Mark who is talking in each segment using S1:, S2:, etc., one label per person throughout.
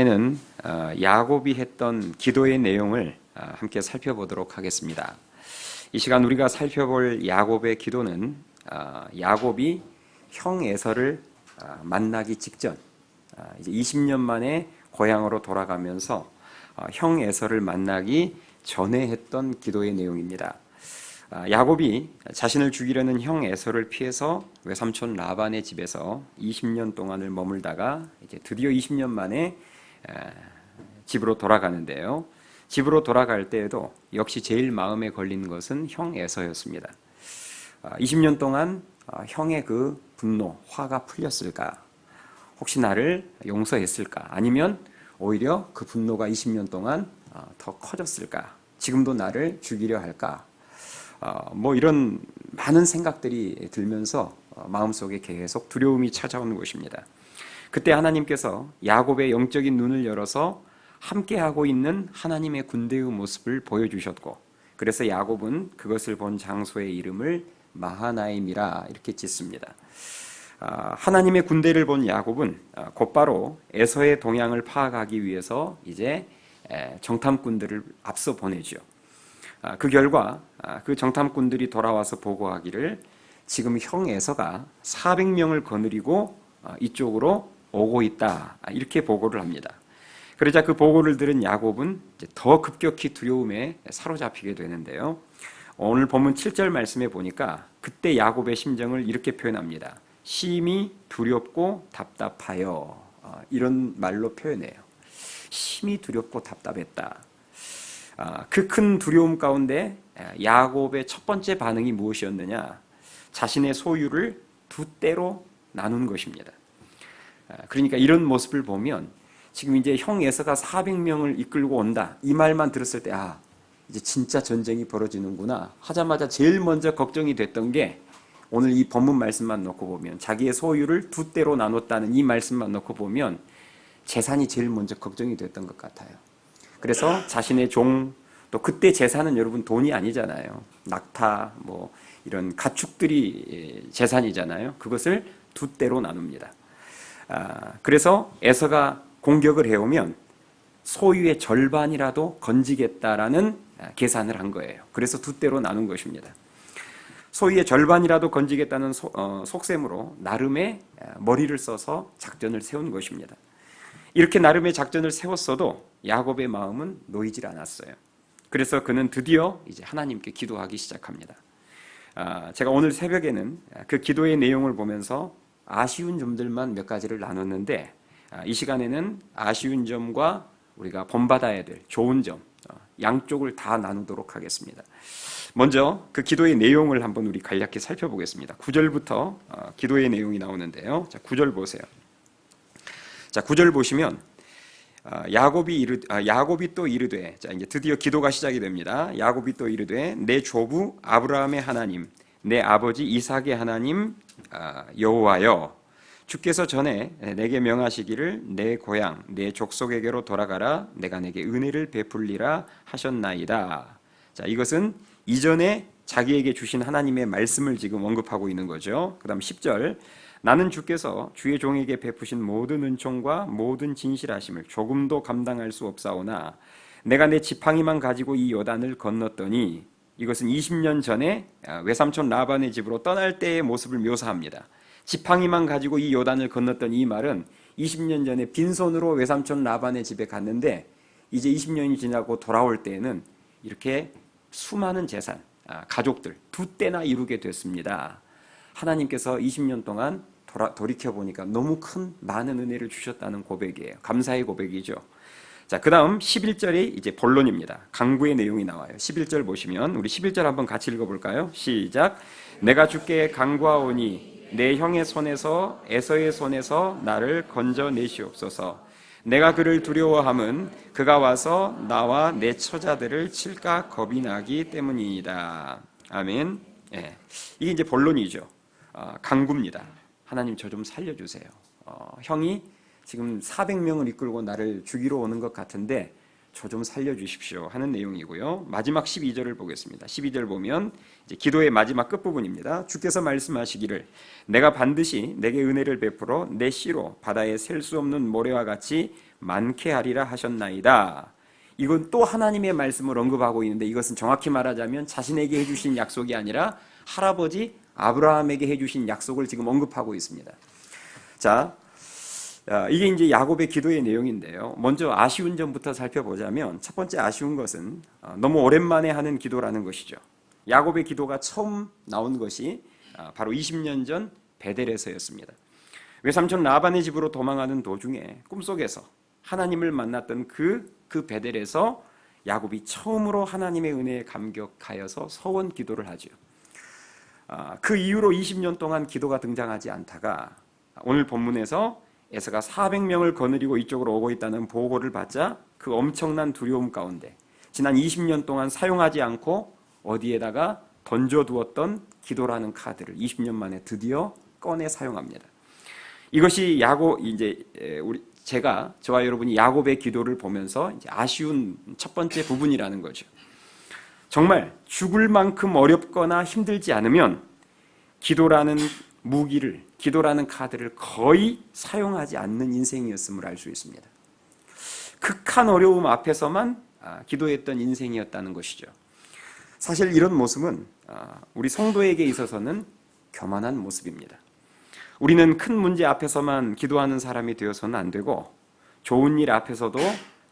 S1: 는 야곱이 했던 기도의 내용을 함께 살펴보도록 하겠습니다. 이 시간 우리가 살펴볼 야곱의 기도는 야곱이 형 에서를 만나기 직전, 이제 20년 만에 고향으로 돌아가면서 형 에서를 만나기 전에 했던 기도의 내용입니다. 야곱이 자신을 죽이려는 형 에서를 피해서 외삼촌 라반의 집에서 20년 동안을 머물다가 이제 드디어 20년 만에 집으로 돌아가는데요. 집으로 돌아갈 때에도 역시 제일 마음에 걸린 것은 형 에서였습니다. 20년 동안 형의 그 분노, 화가 풀렸을까? 혹시 나를 용서했을까? 아니면 오히려 그 분노가 20년 동안 더 커졌을까? 지금도 나를 죽이려 할까? 이런 많은 생각들이 들면서 마음속에 계속 두려움이 찾아오는 것입니다. 그때 하나님께서 야곱의 영적인 눈을 열어서 함께하고 있는 하나님의 군대의 모습을 보여주셨고, 그래서 야곱은 그것을 본 장소의 이름을 마하나임이라 이렇게 짓습니다. 하나님의 군대를 본 야곱은 곧바로 에서의 동향을 파악하기 위해서 이제 정탐꾼들을 앞서 보내죠. 그 결과 그 정탐꾼들이 돌아와서 보고하기를 지금 형 에서가 400명을 거느리고 이쪽으로 오고 있다, 이렇게 보고를 합니다. 그러자 그 보고를 들은 야곱은 더 급격히 두려움에 사로잡히게 되는데요. 오늘 본문 7절 말씀에 보니까 그때 야곱의 심정을 이렇게 표현합니다. 심히 두렵고 답답하여, 이런 말로 표현해요. 심히 두렵고 답답했다. 그 큰 두려움 가운데 야곱의 첫 번째 반응이 무엇이었느냐? 자신의 소유를 두 떼로 나눈 것입니다. 그러니까 이런 모습을 보면 지금 이제 형 에서가 400명을 이끌고 온다, 이 말만 들었을 때 이제 진짜 전쟁이 벌어지는구나 하자마자 제일 먼저 걱정이 됐던 게, 오늘 이 본문 말씀만 놓고 보면, 자기의 소유를 두 떼로 나눴다는 이 말씀만 놓고 보면 재산이 제일 먼저 걱정이 됐던 것 같아요. 그래서 자신의 종, 또 그때 재산은 여러분 돈이 아니잖아요. 낙타, 이런 가축들이 재산이잖아요. 그것을 두 떼로 나눕니다. 그래서 에서가 공격을 해오면 소유의 절반이라도 건지겠다라는 계산을 한 거예요. 그래서 두 떼로 나눈 것입니다. 소유의 절반이라도 건지겠다는 속셈으로 나름의 머리를 써서 작전을 세운 것입니다. 이렇게 나름의 작전을 세웠어도 야곱의 마음은 놓이질 않았어요. 그래서 그는 드디어 이제 하나님께 기도하기 시작합니다. 제가 오늘 새벽에는 그 기도의 내용을 보면서 아쉬운 점들만 몇 가지를 나눴는데, 이 시간에는 아쉬운 점과 우리가 본받아야 될 좋은 점, 양쪽을 다 나누도록 하겠습니다. 먼저 그 기도의 내용을 한번 우리 간략히 살펴보겠습니다. 9절부터 기도의 내용이 나오는데요. 자, 9절 보세요. 자, 9절 보시면 야곱이 또 이르되, 자, 이제 드디어 기도가 시작이 됩니다. 야곱이 또 이르되, 내 조부 아브라함의 하나님, 내 아버지 이삭의 하나님 여호와여, 주께서 전에 내게 명하시기를 내 고향 내 족속에게로 돌아가라, 내가 내게 은혜를 베풀리라 하셨나이다. 자, 이것은 이전에 자기에게 주신 하나님의 말씀을 지금 언급하고 있는 거죠. 그 다음 10절, 나는 주께서 주의 종에게 베푸신 모든 은총과 모든 진실하심을 조금도 감당할 수 없사오나 내가 내 지팡이만 가지고 이 요단을 건넜더니, 이것은 20년 전에 외삼촌 라반의 집으로 떠날 때의 모습을 묘사합니다. 지팡이만 가지고 이 요단을 건넜던 이 말은 20년 전에 빈손으로 외삼촌 라반의 집에 갔는데, 이제 20년이 지나고 돌아올 때에는 이렇게 수많은 재산, 가족들 두 떼나 이루게 됐습니다. 하나님께서 20년 동안 돌이켜보니까 너무 큰 많은 은혜를 주셨다는 고백이에요. 감사의 고백이죠. 자, 그 다음 11절이 이제 본론입니다. 강구의 내용이 나와요. 11절 보시면 우리 11절 한번 같이 읽어볼까요? 시작. 내가 주께 간구하오니 내 형의 손에서 에서의 손에서 나를 건져내시옵소서. 내가 그를 두려워함은 그가 와서 나와 내 처자들을 칠까 겁이 나기 때문이다. 아멘. 이게 이제 본론이죠. 간구입니다. 하나님, 저 좀 살려주세요. 형이 지금 400명을 이끌고 나를 죽이러 오는 것 같은데 저 좀 살려주십시오 하는 내용이고요. 마지막 12절을 보겠습니다. 12절 보면 이제 기도의 마지막 끝부분입니다. 주께서 말씀하시기를 내가 반드시 내게 은혜를 베풀어 내 씨로 바다에 셀 수 없는 모래와 같이 많게 하리라 하셨나이다. 이건 또 하나님의 말씀을 언급하고 있는데 이것은 정확히 말하자면 자신에게 해주신 약속이 아니라 할아버지 아브라함에게 해주신 약속을 지금 언급하고 있습니다. 자, 이게 이제 야곱의 기도의 내용인데요. 먼저 아쉬운 점부터 살펴보자면 첫 번째 아쉬운 것은 너무 오랜만에 하는 기도라는 것이죠. 야곱의 기도가 처음 나온 것이 바로 20년 전 베델에서였습니다. 외삼촌 라반의 집으로 도망하는 도중에 꿈속에서 하나님을 만났던 그 베델에서 야곱이 처음으로 하나님의 은혜에 감격하여서 서원 기도를 하죠. 그 이후로 20년 동안 기도가 등장하지 않다가 오늘 본문에서 에서가 400명을 거느리고 이쪽으로 오고 있다는 보고를 받자 그 엄청난 두려움 가운데 지난 20년 동안 사용하지 않고 어디에다가 던져두었던 기도라는 카드를 20년 만에 드디어 꺼내 사용합니다. 이것이 저와 여러분이 야곱의 기도를 보면서 이제 아쉬운 첫 번째 부분이라는 거죠. 정말 죽을 만큼 어렵거나 힘들지 않으면 기도라는 무기를, 기도라는 카드를 거의 사용하지 않는 인생이었음을 알 수 있습니다. 극한 어려움 앞에서만 기도했던 인생이었다는 것이죠. 사실 이런 모습은 우리 성도에게 있어서는 교만한 모습입니다. 우리는 큰 문제 앞에서만 기도하는 사람이 되어서는 안 되고 좋은 일 앞에서도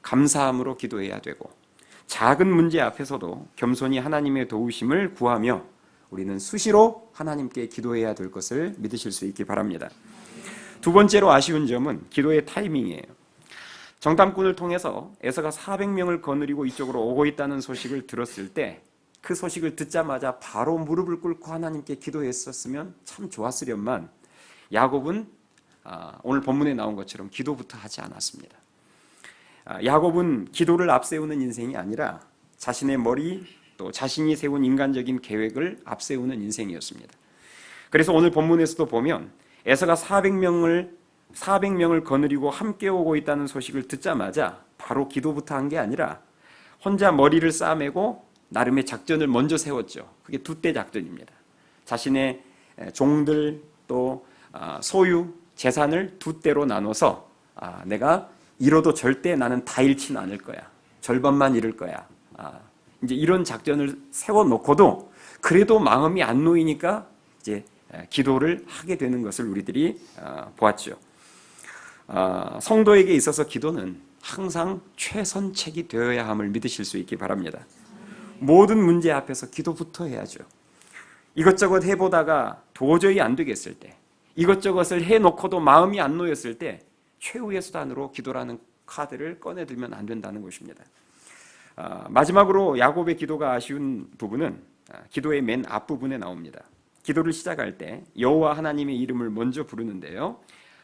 S1: 감사함으로 기도해야 되고 작은 문제 앞에서도 겸손히 하나님의 도우심을 구하며 우리는 수시로 하나님께 기도해야 될 것을 믿으실 수 있기 바랍니다. 두 번째로 아쉬운 점은 기도의 타이밍이에요. 정탐꾼을 통해서 에서가 400명을 거느리고 이쪽으로 오고 있다는 소식을 들었을 때 그 소식을 듣자마자 바로 무릎을 꿇고 하나님께 기도했었으면 참 좋았으련만 야곱은 오늘 본문에 나온 것처럼 기도부터 하지 않았습니다. 야곱은 기도를 앞세우는 인생이 아니라 자신의 머리 또 자신이 세운 인간적인 계획을 앞세우는 인생이었습니다. 그래서 오늘 본문에서도 보면 에서가 400명을 거느리고 함께 오고 있다는 소식을 듣자마자 바로 기도부터 한 게 아니라 혼자 머리를 싸매고 나름의 작전을 먼저 세웠죠. 그게 두대 작전입니다. 자신의 종들 또 소유, 재산을 두 대로 나눠서 내가 잃어도 절대 나는 다 잃지는 않을 거야. 절반만 잃을 거야. 이제 이런 작전을 세워놓고도 그래도 마음이 안 놓이니까 이제 기도를 하게 되는 것을 우리들이 보았죠. 성도에게 있어서 기도는 항상 최선책이 되어야 함을 믿으실 수 있기 바랍니다. 모든 문제 앞에서 기도부터 해야죠. 이것저것 해보다가 도저히 안 되겠을 때, 이것저것을 해놓고도 마음이 안 놓였을 때 최후의 수단으로 기도라는 카드를 꺼내들면 안 된다는 것입니다. 마지막으로 야곱의 기도가 아쉬운 부분은 기도의 맨 앞부분에 나옵니다. 기도를 시작할 때 여호와 하나님의 이름을 먼저 부르는데요.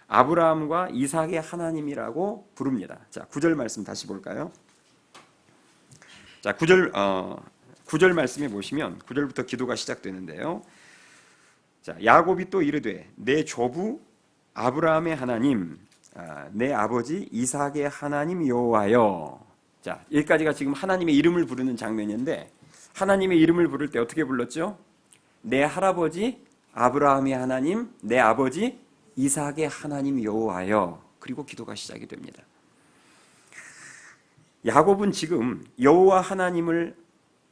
S1: 아브라함과 이삭의 하나님이라고 부릅니다. 자, 9절 말씀 다시 볼까요? 자, 9절 말씀에 보시면 9절부터 기도가 시작되는데요. 자, 야곱이 또 이르되 내 조부 아브라함의 하나님, 내 아버지 이삭의 하나님 여호와여. 자, 여기까지가 지금 하나님의 이름을 부르는 장면인데 하나님의 이름을 부를 때 어떻게 불렀죠? 내 할아버지 아브라함의 하나님, 내 아버지 이삭의 하나님 여호와여. 그리고 기도가 시작이 됩니다. 야곱은 지금 여호와 하나님을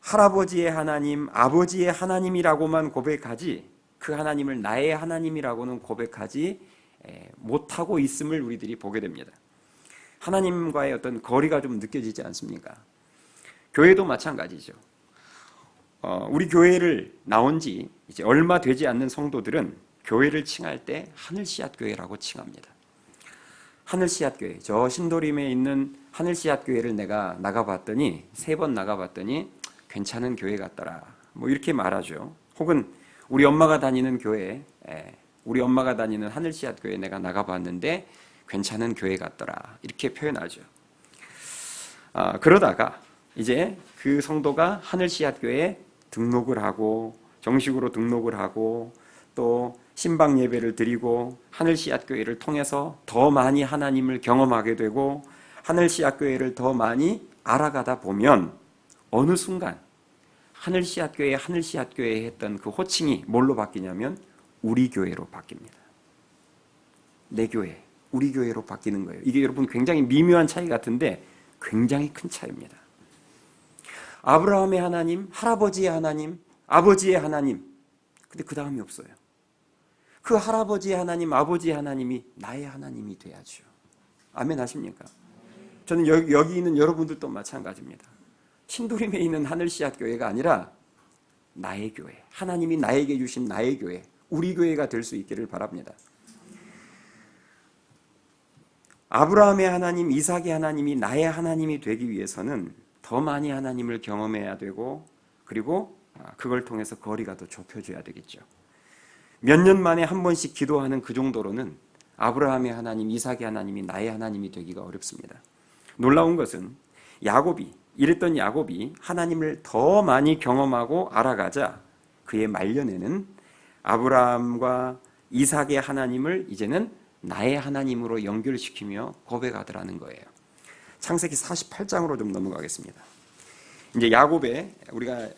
S1: 할아버지의 하나님, 아버지의 하나님이라고만 고백하지 그 하나님을 나의 하나님이라고는 고백하지 못하고 있음을 우리들이 보게 됩니다. 하나님과의 어떤 거리가 좀 느껴지지 않습니까? 교회도 마찬가지죠. 우리 교회를 나온 지 이제 얼마 되지 않는 성도들은 교회를 칭할 때 하늘씨앗교회라고 칭합니다. 하늘씨앗교회, 저 신도림에 있는 하늘씨앗교회를 내가 나가봤더니 3번 나가봤더니 괜찮은 교회 같더라. 뭐 이렇게 말하죠. 혹은 우리 엄마가 다니는 교회, 우리 엄마가 다니는 하늘씨앗교회 내가 나가봤는데 괜찮은 교회 같더라. 이렇게 표현하죠. 그러다가 이제 그 성도가 하늘씨앗교회에 등록을 하고 정식으로 등록을 하고 또 신방 예배를 드리고 하늘씨앗교회를 통해서 더 많이 하나님을 경험하게 되고 하늘씨앗교회를 더 많이 알아가다 보면 어느 순간 하늘씨앗교회 했던 그 호칭이 뭘로 바뀌냐면 우리 교회로 바뀝니다. 내 교회, 우리 교회로 바뀌는 거예요. 이게 여러분 굉장히 미묘한 차이 같은데 굉장히 큰 차이입니다. 아브라함의 하나님, 할아버지의 하나님, 아버지의 하나님, 근데 그 다음이 없어요. 그 할아버지의 하나님, 아버지의 하나님이 나의 하나님이 돼야죠. 아멘 하십니까? 저는 여기 있는 여러분들도 마찬가지입니다. 신도림에 있는 하늘씨앗교회가 아니라 나의 교회, 하나님이 나에게 주신 나의 교회, 우리 교회가 될 수 있기를 바랍니다. 아브라함의 하나님, 이삭의 하나님이 나의 하나님이 되기 위해서는 더 많이 하나님을 경험해야 되고, 그리고 그걸 통해서 거리가 더 좁혀져야 되겠죠. 몇 년 만에 한 번씩 기도하는 그 정도로는 아브라함의 하나님, 이삭의 하나님이 나의 하나님이 되기가 어렵습니다. 놀라운 것은 이랬던 야곱이 하나님을 더 많이 경험하고 알아가자 그의 말년에는 아브라함과 이삭의 하나님을 이제는 나의 하나님으로 연결시키며 고백하더라는 거예요. 창세기 48장으로 좀 넘어가겠습니다. 이제 야곱의, 우리가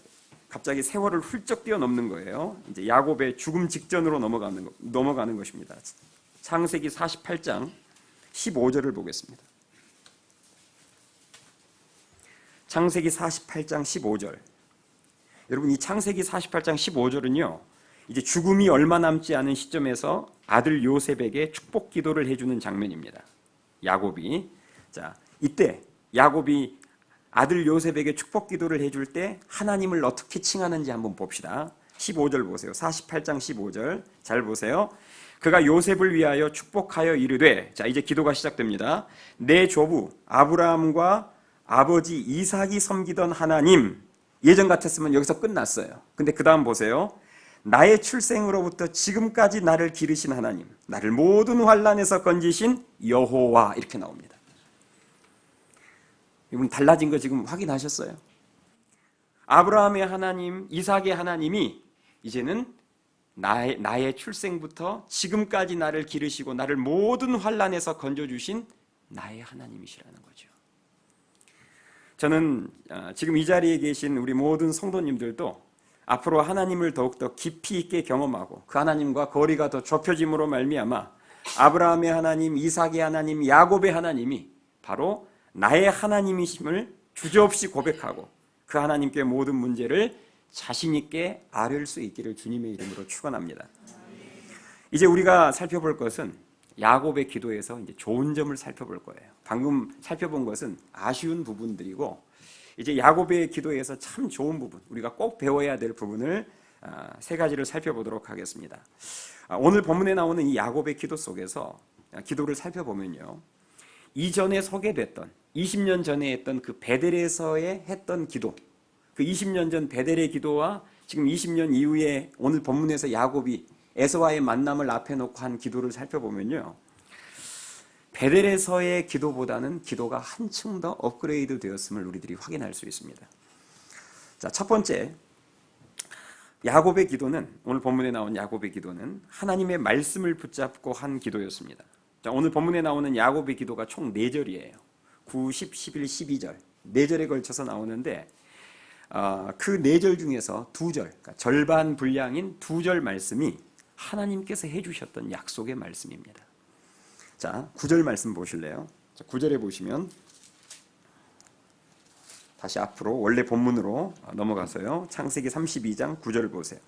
S1: 갑자기 세월을 훌쩍 뛰어넘는 거예요. 이제 야곱의 죽음 직전으로 넘어가는 것입니다. 창세기 48장 15절을 보겠습니다. 창세기 48장 15절. 여러분, 이 창세기 48장 15절은요, 이제 죽음이 얼마 남지 않은 시점에서 아들 요셉에게 축복 기도를 해주는 장면입니다. 야곱이. 자, 이때 야곱이 아들 요셉에게 축복 기도를 해줄 때 하나님을 어떻게 칭하는지 한번 봅시다. 15절 보세요. 48장 15절 잘 보세요. 그가 요셉을 위하여 축복하여 이르되, 자, 이제 기도가 시작됩니다. 내 조부 아브라함과 아버지 이삭이 섬기던 하나님. 예전 같았으면 여기서 끝났어요. 근데 그 다음 보세요. 나의 출생으로부터 지금까지 나를 기르신 하나님, 나를 모든 환난에서 건지신 여호와, 이렇게 나옵니다. 이분 달라진 거 지금 확인하셨어요? 아브라함의 하나님, 이삭의 하나님이 이제는 나의 출생부터 지금까지 나를 기르시고 나를 모든 환난에서 건져주신 나의 하나님이시라는 거죠. 저는 지금 이 자리에 계신 우리 모든 성도님들도 앞으로 하나님을 더욱더 깊이 있게 경험하고 그 하나님과 거리가 더 좁혀짐으로 말미암아 아브라함의 하나님, 이삭의 하나님, 야곱의 하나님이 바로 나의 하나님이심을 주저없이 고백하고 그 하나님께 모든 문제를 자신 있게 아뢰을 수 있기를 주님의 이름으로 축원합니다. 이제 우리가 살펴볼 것은 야곱의 기도에서 이제 좋은 점을 살펴볼 거예요. 방금 살펴본 것은 아쉬운 부분들이고, 이제 야곱의 기도에서 참 좋은 부분, 우리가 꼭 배워야 될 부분을 세 가지를 살펴보도록 하겠습니다. 오늘 본문에 나오는 이 야곱의 기도 속에서 기도를 살펴보면요, 이전에 소개됐던 20년 전에 했던 그 베델에서의 했던 기도, 그 20년 전 베델의 기도와 지금 20년 이후에 오늘 본문에서 야곱이 에서와의 만남을 앞에 놓고 한 기도를 살펴보면요, 베델에서의 기도보다는 기도가 한층 더 업그레이드 되었음을 우리들이 확인할 수 있습니다. 자, 첫 번째, 야곱의 기도는, 오늘 본문에 나온 야곱의 기도는 하나님의 말씀을 붙잡고 한 기도였습니다. 자, 오늘 본문에 나오는 야곱의 기도가 총 4절이에요. 9, 10, 11, 12절 4절에 걸쳐서 나오는데 그 4절 중에서 2절, 그러니까 절반 분량인 2절 말씀이 하나님께서 해주셨던 약속의 말씀입니다. 자, 9절 말씀 보실래요? 자, 9절에 보시면 다시 앞으로 원래 본문으로 넘어가서요, 창세기 32장 9절 보세요.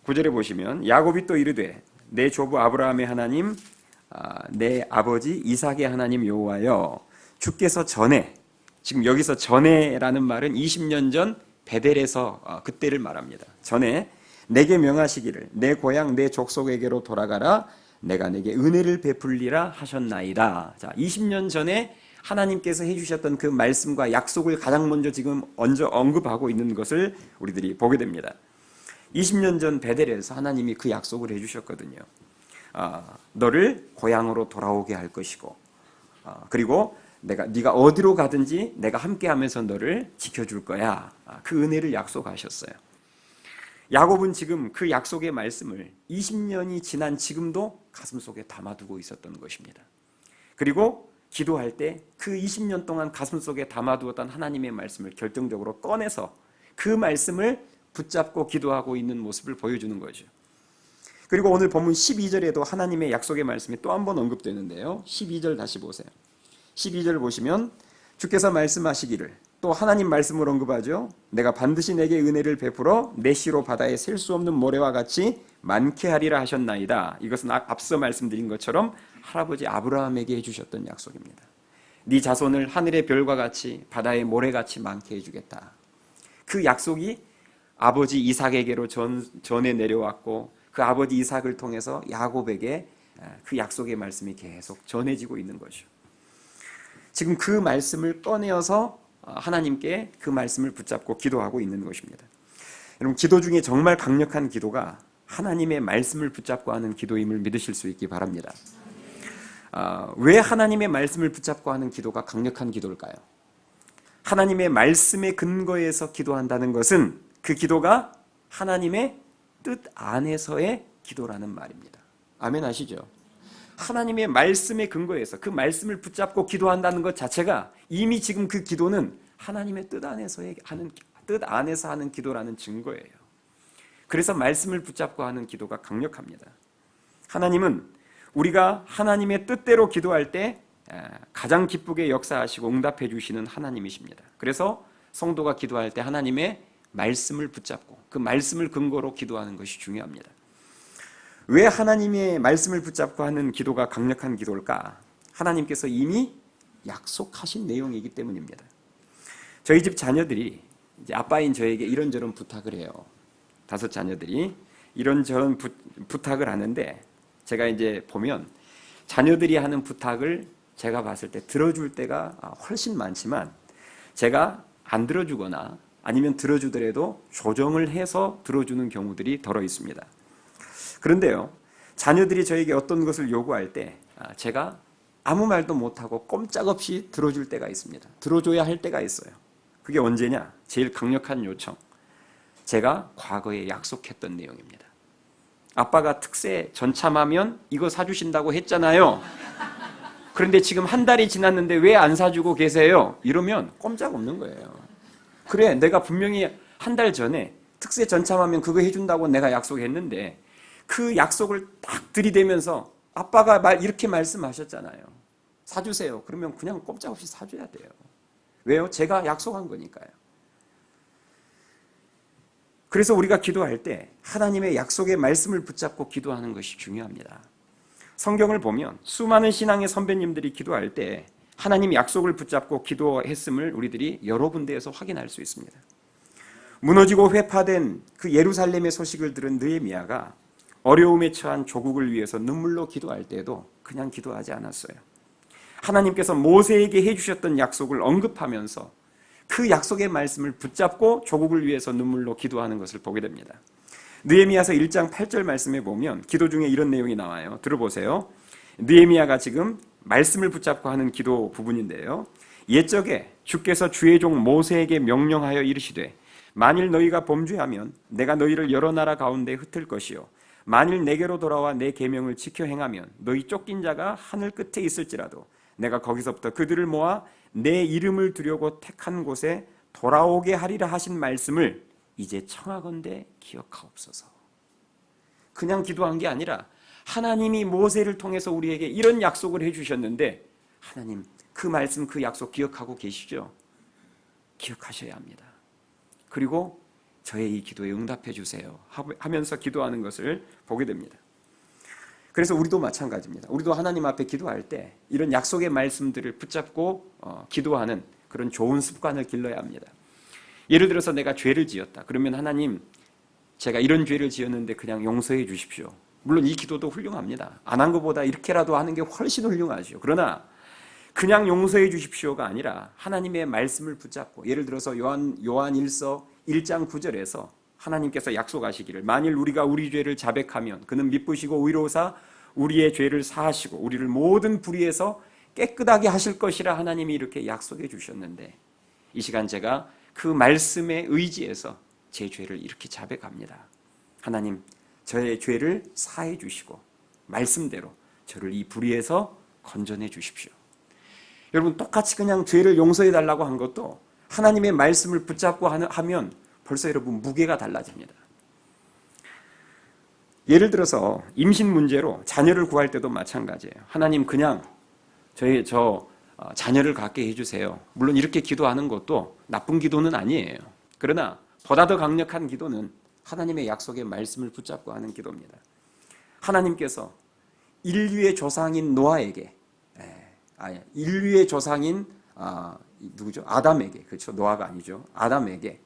S1: 9절에 보시면 야곱이 또 이르되 내 조부 아브라함의 하나님, 내 아버지 이삭의 하나님 여호와여, 주께서 전에, 지금 여기서 전에라는 말은 20년 전 베델에서 그때를 말합니다. 전에 내게 명하시기를 내 고향 내 족속에게로 돌아가라, 내가 내게 은혜를 베풀리라 하셨나이다. 자, 20년 전에 하나님께서 해주셨던 그 말씀과 약속을 가장 먼저 지금 언급하고 있는 것을 우리들이 보게 됩니다. 20년 전 베델에서 하나님이 그 약속을 해주셨거든요. 너를 고향으로 돌아오게 할 것이고, 그리고 네가 어디로 가든지 내가 함께하면서 너를 지켜줄 거야. 그 은혜를 약속하셨어요. 야곱은 지금 그 약속의 말씀을 20년이 지난 지금도 가슴속에 담아두고 있었던 것입니다. 그리고 기도할 때 그 20년 동안 가슴속에 담아두었던 하나님의 말씀을 결정적으로 꺼내서 그 말씀을 붙잡고 기도하고 있는 모습을 보여주는 거죠. 그리고 오늘 본문 12절에도 하나님의 약속의 말씀이 또 한 번 언급되는데요. 12절 다시 보세요. 12절 보시면 주께서 말씀하시기를, 또 하나님 말씀을 언급하죠. 내가 반드시 내게 은혜를 베풀어 내 씨로 바다에 셀 수 없는 모래와 같이 많게 하리라 하셨나이다. 이것은 앞서 말씀드린 것처럼 할아버지 아브라함에게 해주셨던 약속입니다. 네 자손을 하늘의 별과 같이 바다의 모래같이 많게 해주겠다. 그 약속이 아버지 이삭에게로 전해 내려왔고 그 아버지 이삭을 통해서 야곱에게 그 약속의 말씀이 계속 전해지고 있는 거죠. 지금 그 말씀을 꺼내어서 하나님께 그 말씀을 붙잡고 기도하고 있는 것입니다. 여러분, 기도 중에 정말 강력한 기도가 하나님의 말씀을 붙잡고 하는 기도임을 믿으실 수 있기 바랍니다. 왜 하나님의 말씀을 붙잡고 하는 기도가 강력한 기도일까요? 하나님의 말씀의 근거에서 기도한다는 것은 그 기도가 하나님의 뜻 안에서의 기도라는 말입니다. 아멘 하시죠? 하나님의 말씀의 근거에서 그 말씀을 붙잡고 기도한다는 것 자체가 이미 지금 그 기도는 하나님의 뜻 안에서 하는 기도라는 증거예요. 그래서 말씀을 붙잡고 하는 기도가 강력합니다. 하나님은 우리가 하나님의 뜻대로 기도할 때 가장 기쁘게 역사하시고 응답해 주시는 하나님이십니다. 그래서 성도가 기도할 때 하나님의 말씀을 붙잡고 그 말씀을 근거로 기도하는 것이 중요합니다. 왜 하나님의 말씀을 붙잡고 하는 기도가 강력한 기도일까? 하나님께서 이미 약속하신 내용이기 때문입니다. 저희 집 자녀들이 이제 아빠인 저에게 이런저런 부탁을 해요. 5 자녀들이 이런저런 부탁을 하는데 제가 이제 보면 자녀들이 하는 부탁을 제가 봤을 때 들어줄 때가 훨씬 많지만 제가 안 들어주거나 아니면 들어주더라도 조정을 해서 들어주는 경우들이 덜어 있습니다. 그런데요, 자녀들이 저에게 어떤 것을 요구할 때 제가 아무 말도 못하고 꼼짝없이 들어줄 때가 있습니다. 들어줘야 할 때가 있어요. 그게 언제냐? 제일 강력한 요청. 제가 과거에 약속했던 내용입니다. 아빠가 특세 전참하면 이거 사주신다고 했잖아요. 그런데 지금 한 달이 지났는데 왜 안 사주고 계세요? 이러면 꼼짝없는 거예요. 그래, 내가 분명히 한 달 전에 특세 전참하면 그거 해준다고 내가 약속했는데 그 약속을 딱 들이대면서 아빠가 이렇게 말씀하셨잖아요. 사주세요. 그러면 그냥 꼼짝없이 사줘야 돼요. 왜요? 제가 약속한 거니까요. 그래서 우리가 기도할 때 하나님의 약속의 말씀을 붙잡고 기도하는 것이 중요합니다. 성경을 보면 수많은 신앙의 선배님들이 기도할 때 하나님 약속을 붙잡고 기도했음을 우리들이 여러 군데에서 확인할 수 있습니다. 무너지고 회파된 그 예루살렘의 소식을 들은 느헤미야가 어려움에 처한 조국을 위해서 눈물로 기도할 때도 그냥 기도하지 않았어요. 하나님께서 모세에게 해주셨던 약속을 언급하면서 그 약속의 말씀을 붙잡고 조국을 위해서 눈물로 기도하는 것을 보게 됩니다. 느헤미야서 1장 8절 말씀에 보면 기도 중에 이런 내용이 나와요. 들어보세요. 느헤미야가 지금 말씀을 붙잡고 하는 기도 부분인데요. 옛적에 주께서 주의 종 모세에게 명령하여 이르시되 만일 너희가 범죄하면 내가 너희를 여러 나라 가운데 흩을 것이요 만일 내게로 돌아와 내 계명을 지켜 행하면 너희 쫓긴 자가 하늘 끝에 있을지라도 내가 거기서부터 그들을 모아 내 이름을 두려고 택한 곳에 돌아오게 하리라 하신 말씀을 이제 청하건대 기억하옵소서. 그냥 기도한 게 아니라 하나님이 모세를 통해서 우리에게 이런 약속을 해주셨는데 하나님 그 말씀 그 약속 기억하고 계시죠? 기억하셔야 합니다. 그리고 저의 이 기도에 응답해 주세요 하면서 기도하는 것을 보게 됩니다. 그래서 우리도 마찬가지입니다. 우리도 하나님 앞에 기도할 때 이런 약속의 말씀들을 붙잡고 기도하는 그런 좋은 습관을 길러야 합니다. 예를 들어서 내가 죄를 지었다. 그러면 하나님 제가 이런 죄를 지었는데 그냥 용서해 주십시오. 물론 이 기도도 훌륭합니다. 안 한 것보다 이렇게라도 하는 게 훨씬 훌륭하죠. 그러나 그냥 용서해 주십시오가 아니라 하나님의 말씀을 붙잡고 예를 들어서 요한일서 1장 9절에서 하나님께서 약속하시기를 만일 우리가 우리 죄를 자백하면 그는 미쁘시고 의로우사 우리의 죄를 사하시고 우리를 모든 불의에서 깨끗하게 하실 것이라 하나님이 이렇게 약속해 주셨는데 이 시간 제가 그 말씀에 의지해서 제 죄를 이렇게 자백합니다. 하나님 저의 죄를 사해 주시고 말씀대로 저를 이 불의에서 건져내 주십시오. 여러분 똑같이 그냥 죄를 용서해 달라고 한 것도 하나님의 말씀을 붙잡고 하면 벌써 여러분 무게가 달라집니다. 예를 들어서 임신 문제로 자녀를 구할 때도 마찬가지예요. 하나님 그냥 저 자녀를 갖게 해주세요. 물론 이렇게 기도하는 것도 나쁜 기도는 아니에요. 그러나 보다 더 강력한 기도는 하나님의 약속의 말씀을 붙잡고 하는 기도입니다. 하나님께서 인류의 조상인 노아에게, 인류의 조상인 누구죠? 아담에게, 그렇죠? 노아가 아니죠. 아담에게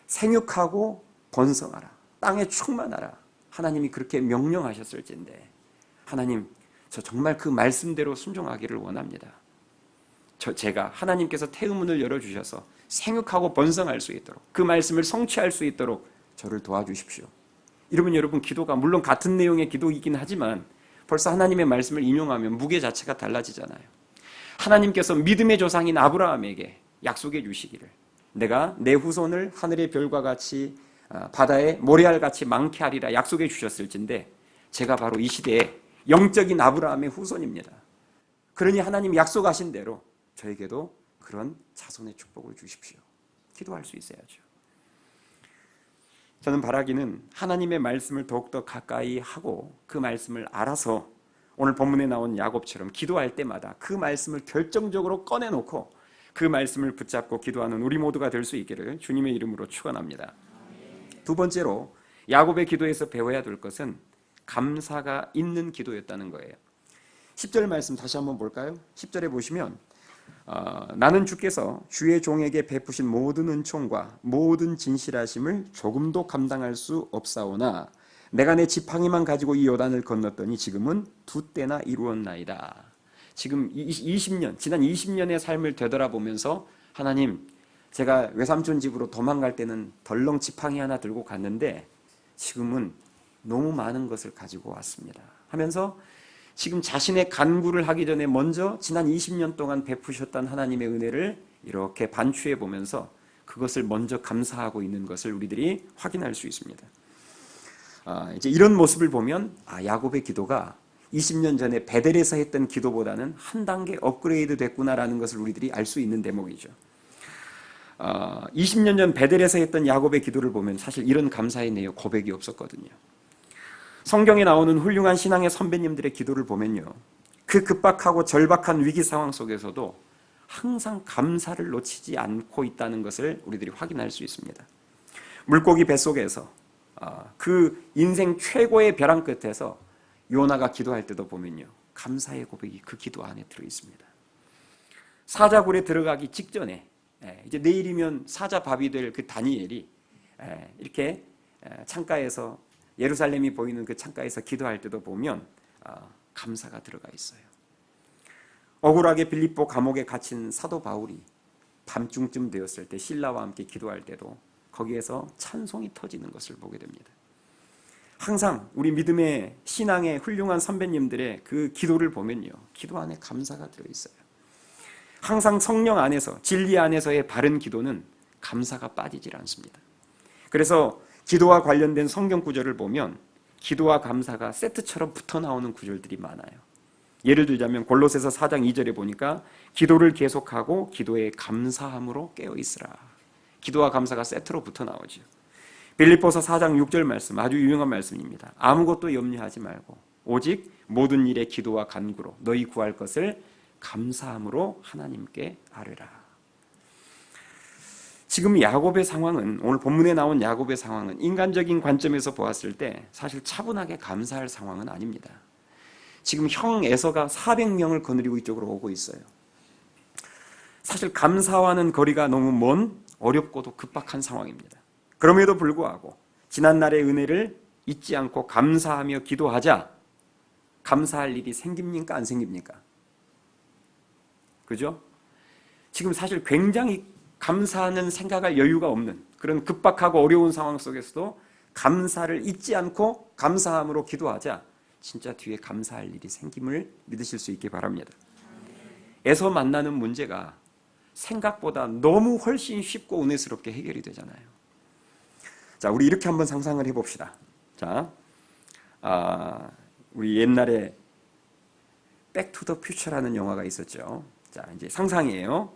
S1: 생육하고 번성하라, 땅에 충만하라. 하나님이 그렇게 명령하셨을진데 하나님, 저 정말 그 말씀대로 순종하기를 원합니다. 제가 하나님께서 태음문을 열어주셔서 생육하고 번성할 수 있도록, 그 말씀을 성취할 수 있도록 저를 도와주십시오. 이러면 여러분 기도가 물론 같은 내용의 기도이긴 하지만 벌써 하나님의 말씀을 인용하면 무게 자체가 달라지잖아요. 하나님께서 믿음의 조상인 아브라함에게 약속해 주시기를, 내가 내 후손을 하늘의 별과 같이 바다의 모래알 같이 많게 하리라 약속해 주셨을진데 제가 바로 이 시대에 영적인 아브라함의 후손입니다. 그러니 하나님 약속하신 대로 저에게도 그런 자손의 축복을 주십시오. 기도할 수 있어야죠. 저는 바라기는 하나님의 말씀을 더욱더 가까이 하고 그 말씀을 알아서 오늘 본문에 나온 야곱처럼 기도할 때마다 그 말씀을 결정적으로 꺼내놓고 그 말씀을 붙잡고 기도하는 우리 모두가 될 수 있기를 주님의 이름으로 축원합니다. 두 번째로 야곱의 기도에서 배워야 될 것은 감사가 있는 기도였다는 거예요. 10절 말씀 다시 한번 볼까요? 10절에 보시면 나는 주께서 주의 종에게 베푸신 모든 은총과 모든 진실하심을 조금도 감당할 수 없사오나 내가 내 지팡이만 가지고 이 요단을 건넜더니 지금은 두 때나 이루었나이다. 지금 20년, 지난 20년의 삶을 되돌아보면서 하나님, 제가 외삼촌 집으로 도망갈 때는 덜렁 지팡이 하나 들고 갔는데 지금은 너무 많은 것을 가지고 왔습니다 하면서 지금 자신의 간구를 하기 전에 먼저 지난 20년 동안 베푸셨던 하나님의 은혜를 이렇게 반추해 보면서 그것을 먼저 감사하고 있는 것을 우리들이 확인할 수 있습니다. 이제 이런 모습을 보면 야곱의 기도가 20년 전에 베델에서 했던 기도보다는 한 단계 업그레이드 됐구나라는 것을 우리들이 알 수 있는 대목이죠. 20년 전 베델에서 했던 야곱의 기도를 보면 사실 이런 감사의 내용 고백이 없었거든요. 성경에 나오는 훌륭한 신앙의 선배님들의 기도를 보면요, 그 급박하고 절박한 위기 상황 속에서도 항상 감사를 놓치지 않고 있다는 것을 우리들이 확인할 수 있습니다. 물고기 뱃속에서 그 인생 최고의 벼랑 끝에서 요나가 기도할 때도 보면요, 감사의 고백이 그 기도 안에 들어있습니다. 사자굴에 들어가기 직전에 이제 내일이면 사자밥이 될 그 다니엘이 이렇게 창가에서 예루살렘이 보이는 그 창가에서 기도할 때도 보면 감사가 들어가 있어요. 억울하게 빌립보 감옥에 갇힌 사도 바울이 밤중쯤 되었을 때 신라와 함께 기도할 때도 거기에서 찬송이 터지는 것을 보게 됩니다. 항상 우리 믿음의 신앙의 훌륭한 선배님들의 그 기도를 보면요, 기도 안에 감사가 들어있어요. 항상 성령 안에서, 진리 안에서의 바른 기도는 감사가 빠지질 않습니다. 그래서 기도와 관련된 성경 구절을 보면 기도와 감사가 세트처럼 붙어 나오는 구절들이 많아요. 예를 들자면 골로새서 4장 2절에 보니까 기도를 계속하고 기도에 감사함으로 깨어 있으라. 기도와 감사가 세트로 붙어 나오죠. 빌립보서 4장 6절 말씀, 아주 유명한 말씀입니다. 아무것도 염려하지 말고 오직 모든 일에 기도와 간구로 너희 구할 것을 감사함으로 하나님께 아뢰라. 지금 야곱의 상황은, 오늘 본문에 나온 야곱의 상황은 인간적인 관점에서 보았을 때 사실 차분하게 감사할 상황은 아닙니다. 지금 형 에서가 400명을 거느리고 이쪽으로 오고 있어요. 사실 감사와는 거리가 너무 먼 어렵고도 급박한 상황입니다. 그럼에도 불구하고 지난날의 은혜를 잊지 않고 감사하며 기도하자 감사할 일이 생깁니까? 안 생깁니까? 그죠? 지금 사실 굉장히 감사하는 생각할 여유가 없는 그런 급박하고 어려운 상황 속에서도 감사를 잊지 않고 감사함으로 기도하자 진짜 뒤에 감사할 일이 생김을 믿으실 수 있기 바랍니다. 에서 만나는 문제가 생각보다 너무 훨씬 쉽고 은혜스럽게 해결이 되잖아요. 자, 우리 이렇게 한번 상상을 해봅시다. 자, 우리 옛날에 백투더 퓨처라는 영화가 있었죠. 자, 이제 상상이에요.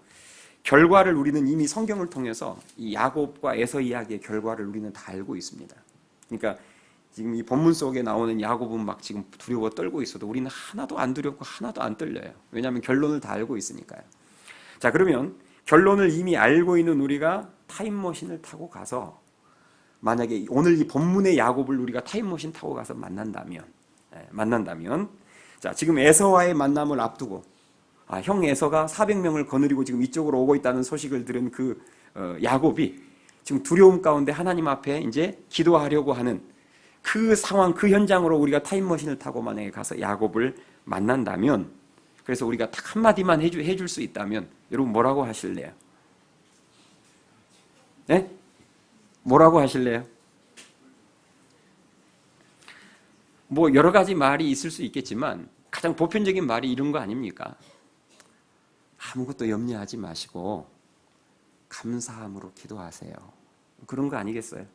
S1: 결과를 우리는 이미 성경을 통해서 이 야곱과 에서 이야기의 결과를 우리는 다 알고 있습니다. 그러니까 지금 이 본문 속에 나오는 야곱은 막 지금 두려워 떨고 있어도 우리는 하나도 안 두렵고 하나도 안 떨려요. 왜냐하면 결론을 다 알고 있으니까요. 자, 그러면 결론을 이미 알고 있는 우리가 타임머신을 타고 가서 만약에 오늘 이 본문의 야곱을 우리가 타임머신 타고 가서 만난다면 자, 지금 에서와의 만남을 앞두고 형 에서가 400명을 거느리고 지금 이쪽으로 오고 있다는 소식을 들은 그 야곱이 지금 두려움 가운데 하나님 앞에 이제 기도하려고 하는 그 상황, 그 현장으로 우리가 타임머신을 타고 만약에 가서 야곱을 만난다면, 그래서 우리가 딱 한마디만 해줄 수 있다면 여러분 뭐라고 하실래요? 네? 뭐라고 하실래요? 뭐 여러 가지 말이 있을 수 있겠지만 가장 보편적인 말이 이런 거 아닙니까? 아무것도 염려하지 마시고 감사함으로 기도하세요. 그런 거 아니겠어요?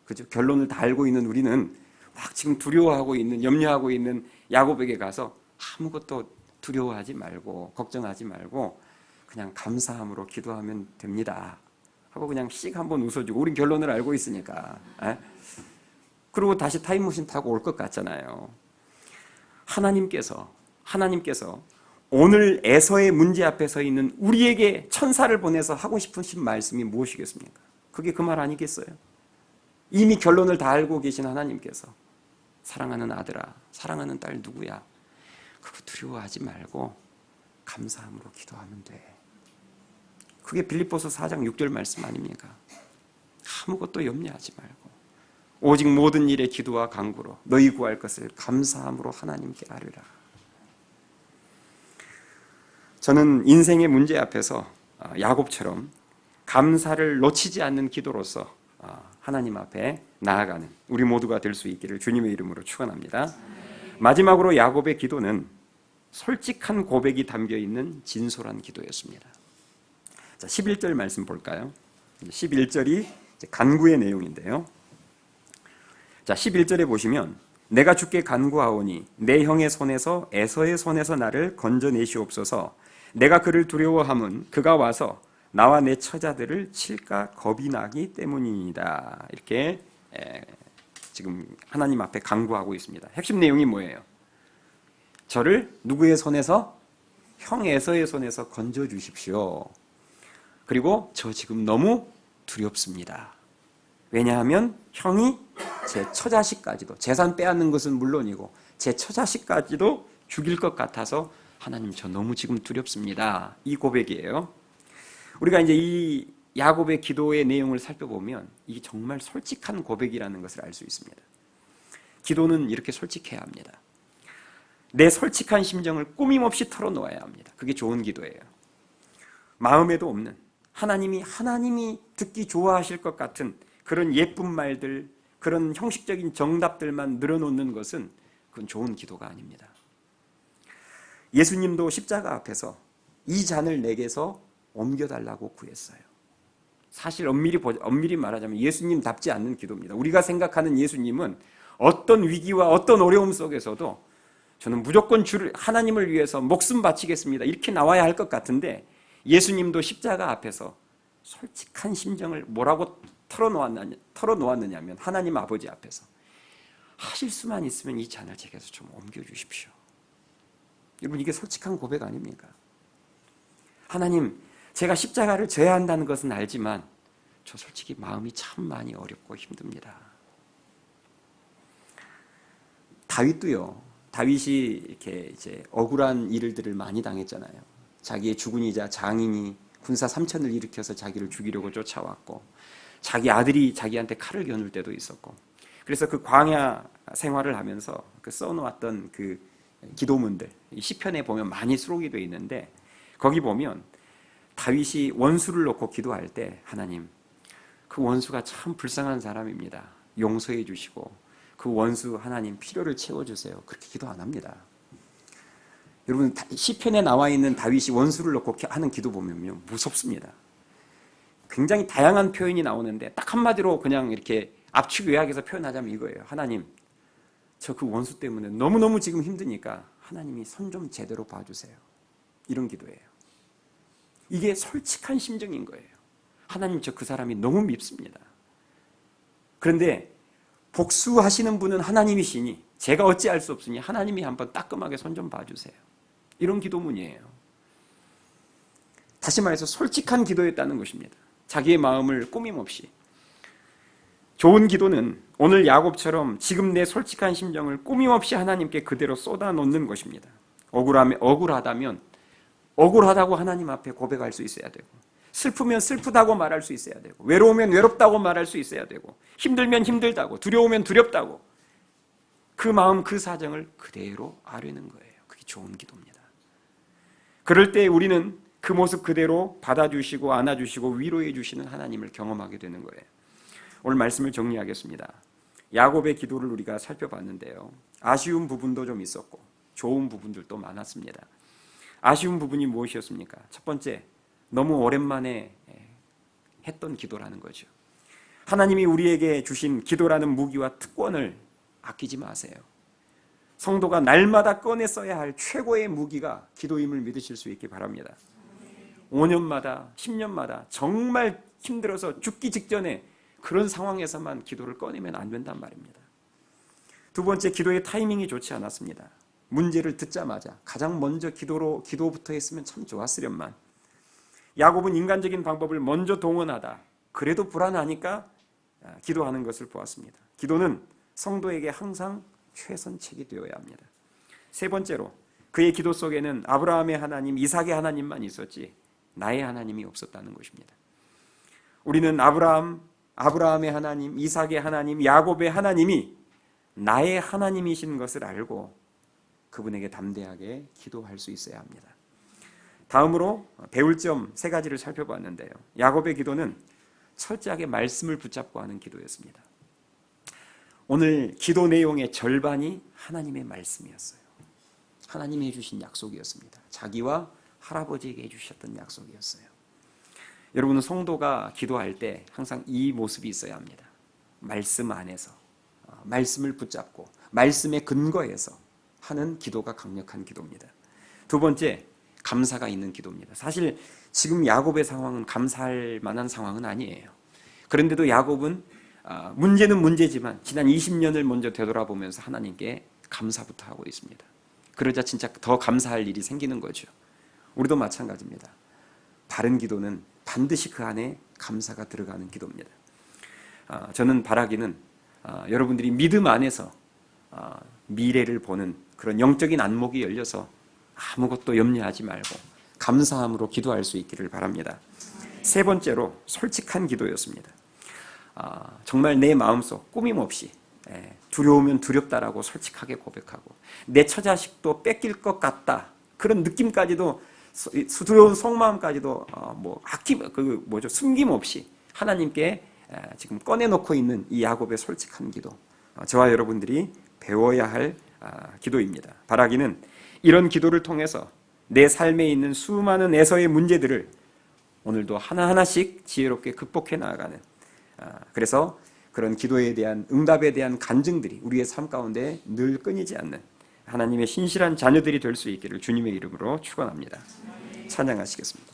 S1: 그죠? 결론을 다 알고 있는 우리는 막 지금 두려워하고 있는, 염려하고 있는 야곱에게 가서 아무것도 두려워하지 말고 걱정하지 말고 그냥 감사함으로 기도하면 됩니다 하고 그냥 씩 한번 웃어주고, 우린 결론을 알고 있으니까. 그리고 다시 타임머신 타고 올 것 같잖아요. 하나님께서 오늘 에서의 문제 앞에 서 있는 우리에게 천사를 보내서 하고 싶으신 말씀이 무엇이겠습니까? 그게 그 말 아니겠어요? 이미 결론을 다 알고 계신 하나님께서 사랑하는 아들아, 사랑하는 딸 누구야? 그거 두려워하지 말고 감사함으로 기도하면 돼. 그게 빌립보서 4장 6절 말씀 아닙니까? 아무것도 염려하지 말고 오직 모든 일에 기도와 간구로 너희 구할 것을 감사함으로 하나님께 아뢰라. 저는 인생의 문제 앞에서 야곱처럼 감사를 놓치지 않는 기도로서 하나님 앞에 나아가는 우리 모두가 될 수 있기를 주님의 이름으로 축원합니다. 마지막으로 야곱의 기도는 솔직한 고백이 담겨있는 진솔한 기도였습니다. 자, 11절 말씀 볼까요? 11절이 간구의 내용인데요. 자, 11절에 보시면 내가 주께 간구하오니 내 형의 손에서 에서의 손에서 나를 건져내시옵소서. 내가 그를 두려워함은 그가 와서 나와 내 처자들을 칠까 겁이 나기 때문이다. 이렇게 지금 하나님 앞에 간구하고 있습니다. 핵심 내용이 뭐예요? 저를 누구의 손에서? 형 에서의 손에서 건져주십시오. 그리고 저 지금 너무 두렵습니다. 왜냐하면 형이 제 처자식까지도, 재산 빼앗는 것은 물론이고 제 처자식까지도 죽일 것 같아서 하나님 저 너무 지금 두렵습니다. 이 고백이에요. 우리가 이제 이 야곱의 기도의 내용을 살펴보면 이게 정말 솔직한 고백이라는 것을 알 수 있습니다. 기도는 이렇게 솔직해야 합니다. 내 솔직한 심정을 꾸밈없이 털어놓아야 합니다. 그게 좋은 기도예요. 마음에도 없는 하나님이 듣기 좋아하실 것 같은 그런 예쁜 말들, 그런 형식적인 정답들만 늘어놓는 것은 그건 좋은 기도가 아닙니다. 예수님도 십자가 앞에서 이 잔을 내게서 옮겨달라고 구했어요. 사실 엄밀히 말하자면 예수님답지 않는 기도입니다. 우리가 생각하는 예수님은 어떤 위기와 어떤 어려움 속에서도 저는 무조건 하나님을 위해서 목숨 바치겠습니다 이렇게 나와야 할 것 같은데, 예수님도 십자가 앞에서 솔직한 심정을 뭐라고 털어놓았느냐면 하나님 아버지 앞에서 하실 수만 있으면 이 잔을 제게서 좀 옮겨주십시오. 여러분, 이게 솔직한 고백 아닙니까? 하나님, 제가 십자가를 져야 한다는 것은 알지만 저 솔직히 마음이 참 많이 어렵고 힘듭니다. 다윗이 이렇게 이제 억울한 일들을 많이 당했잖아요. 자기의 주군이자 장인이 군사 3천을 일으켜서 자기를 죽이려고 쫓아왔고, 자기 아들이 자기한테 칼을 겨눌 때도 있었고, 그래서 그 광야 생활을 하면서 그 써놓았던 그 기도문들, 시편에 보면 많이 수록이 되어 있는데, 거기 보면 다윗이 원수를 놓고 기도할 때 하나님, 그 원수가 참 불쌍한 사람입니다. 용서해 주시고 그 원수 하나님 필요를 채워주세요. 그렇게 기도 안 합니다. 여러분, 시편에 나와 있는 다윗이 원수를 놓고 하는 기도 보면요, 무섭습니다. 굉장히 다양한 표현이 나오는데 딱 한마디로 그냥 이렇게 압축 요약해서 표현하자면 이거예요. 하나님, 저 그 원수 때문에 너무너무 지금 힘드니까 하나님이 손 좀 제대로 봐주세요. 이런 기도예요. 이게 솔직한 심정인 거예요. 하나님, 저 그 사람이 너무 밉습니다. 그런데 복수하시는 분은 하나님이시니 제가 어찌할 수 없으니 하나님이 한번 따끔하게 손 좀 봐주세요. 이런 기도문이에요. 다시 말해서 솔직한 기도였다는 것입니다. 자기의 마음을 꾸밈없이. 좋은 기도는 오늘 야곱처럼 지금 내 솔직한 심정을 꾸밈없이 하나님께 그대로 쏟아놓는 것입니다. 억울하다면 억울하다고 하나님 앞에 고백할 수 있어야 되고, 슬프면 슬프다고 말할 수 있어야 되고, 외로우면 외롭다고 말할 수 있어야 되고, 힘들면 힘들다고, 두려우면 두렵다고, 그 마음, 그 사정을 그대로 아뢰는 거예요. 그게 좋은 기도입니다. 그럴 때 우리는 그 모습 그대로 받아주시고 안아주시고 위로해 주시는 하나님을 경험하게 되는 거예요. 오늘 말씀을 정리하겠습니다. 야곱의 기도를 우리가 살펴봤는데요, 아쉬운 부분도 좀 있었고 좋은 부분들도 많았습니다. 아쉬운 부분이 무엇이었습니까? 첫 번째, 너무 오랜만에 했던 기도라는 거죠. 하나님이 우리에게 주신 기도라는 무기와 특권을 아끼지 마세요. 성도가 날마다 꺼내 써야 할 최고의 무기가 기도임을 믿으실 수 있기 바랍니다. 5년마다 10년마다 정말 힘들어서 죽기 직전에 그런 상황에서만 기도를 꺼내면 안 된단 말입니다. 두 번째, 기도의 타이밍이 좋지 않았습니다. 문제를 듣자마자 가장 먼저 기도부터 했으면 참 좋았으련만. 야곱은 인간적인 방법을 먼저 동원하다 그래도 불안하니까 기도하는 것을 보았습니다. 기도는 성도에게 항상 최선책이 되어야 합니다. 세 번째로, 그의 기도 속에는 아브라함의 하나님, 이삭의 하나님만 있었지 나의 하나님이 없었다는 것입니다. 우리는 아브라함의 하나님, 이삭의 하나님, 야곱의 하나님이 나의 하나님이신 것을 알고 그분에게 담대하게 기도할 수 있어야 합니다. 다음으로 배울 점 세 가지를 살펴봤는데요, 야곱의 기도는 철저하게 말씀을 붙잡고 하는 기도였습니다. 오늘 기도 내용의 절반이 하나님의 말씀이었어요. 하나님이 해주신 약속이었습니다. 자기와 할아버지에게 해주셨던 약속이었어요. 여러분은 성도가 기도할 때 항상 이 모습이 있어야 합니다. 말씀 안에서, 말씀을 붙잡고 말씀의 근거에서 하는 기도가 강력한 기도입니다. 두 번째, 감사가 있는 기도입니다. 사실 지금 야곱의 상황은 감사할 만한 상황은 아니에요. 그런데도 야곱은 문제는 문제지만 지난 20년을 먼저 되돌아보면서 하나님께 감사부터 하고 있습니다. 그러자 진짜 더 감사할 일이 생기는 거죠. 우리도 마찬가지입니다. 바른 기도는 반드시 그 안에 감사가 들어가는 기도입니다. 저는 바라기는 여러분들이 믿음 안에서 미래를 보는 그런 영적인 안목이 열려서 아무것도 염려하지 말고 감사함으로 기도할 수 있기를 바랍니다. 세 번째로, 솔직한 기도였습니다. 정말 내 마음속 꾸밈없이 두려우면 두렵다라고 솔직하게 고백하고, 내 처자식도 뺏길 것 같다 그런 느낌까지도, 두려운 속마음까지도 숨김없이 하나님께 지금 꺼내놓고 있는 이 야곱의 솔직한 기도, 저와 여러분들이 배워야 할 기도입니다. 바라기는 이런 기도를 통해서 내 삶에 있는 수많은 에서의 문제들을 오늘도 하나하나씩 지혜롭게 극복해 나아가는, 그래서 그런 기도에 대한, 응답에 대한 간증들이 우리의 삶 가운데 늘 끊이지 않는 하나님의 신실한 자녀들이 될 수 있기를 주님의 이름으로 축원합니다. 찬양하시겠습니다.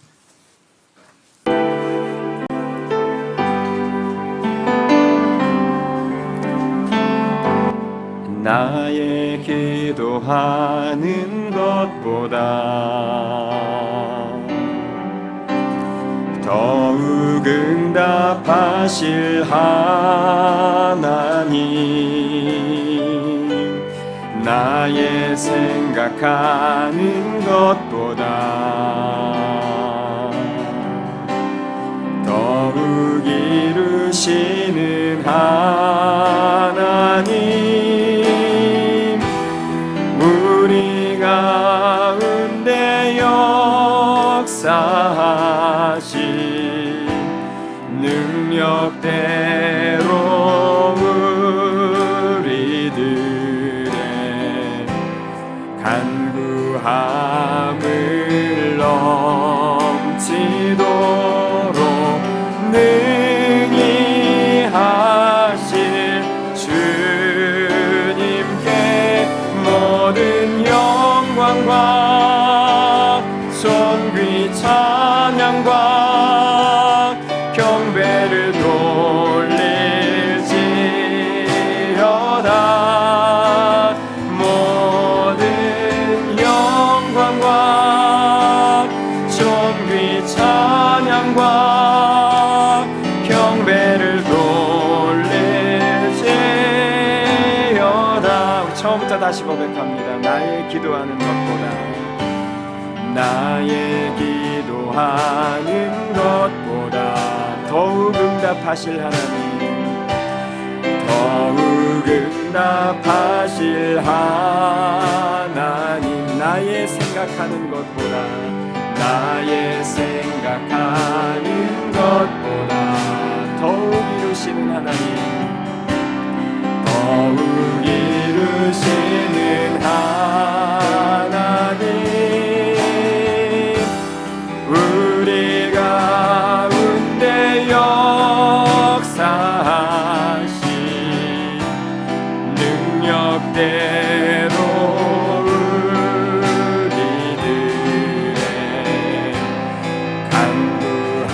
S1: 나의 기도하는 것보다 더욱 응답하실 하나님, 나의 생각하는 것보다 더욱 이루시는 하나님, 우리 가운데 역사하신 능력대로 우리들의 간구함을 넘치도록 능히 하실 주님께 모든 영광과 존귀 찬양 영광과 경배를 돌릴지어다. 모든 영광과 존귀 찬양과 경배를 돌릴지어다. 우리 처음부터 다시 고백합니다. 나의 기도하는 것보다 더욱 응답하실 하나님, 더욱 응답하실 하나님. 나의 생각하는 것보다 더욱 이루시는 하나님, 더욱 이루시는 하나님. 우리 가운데 역사하신 능력대로 우리들의 간구하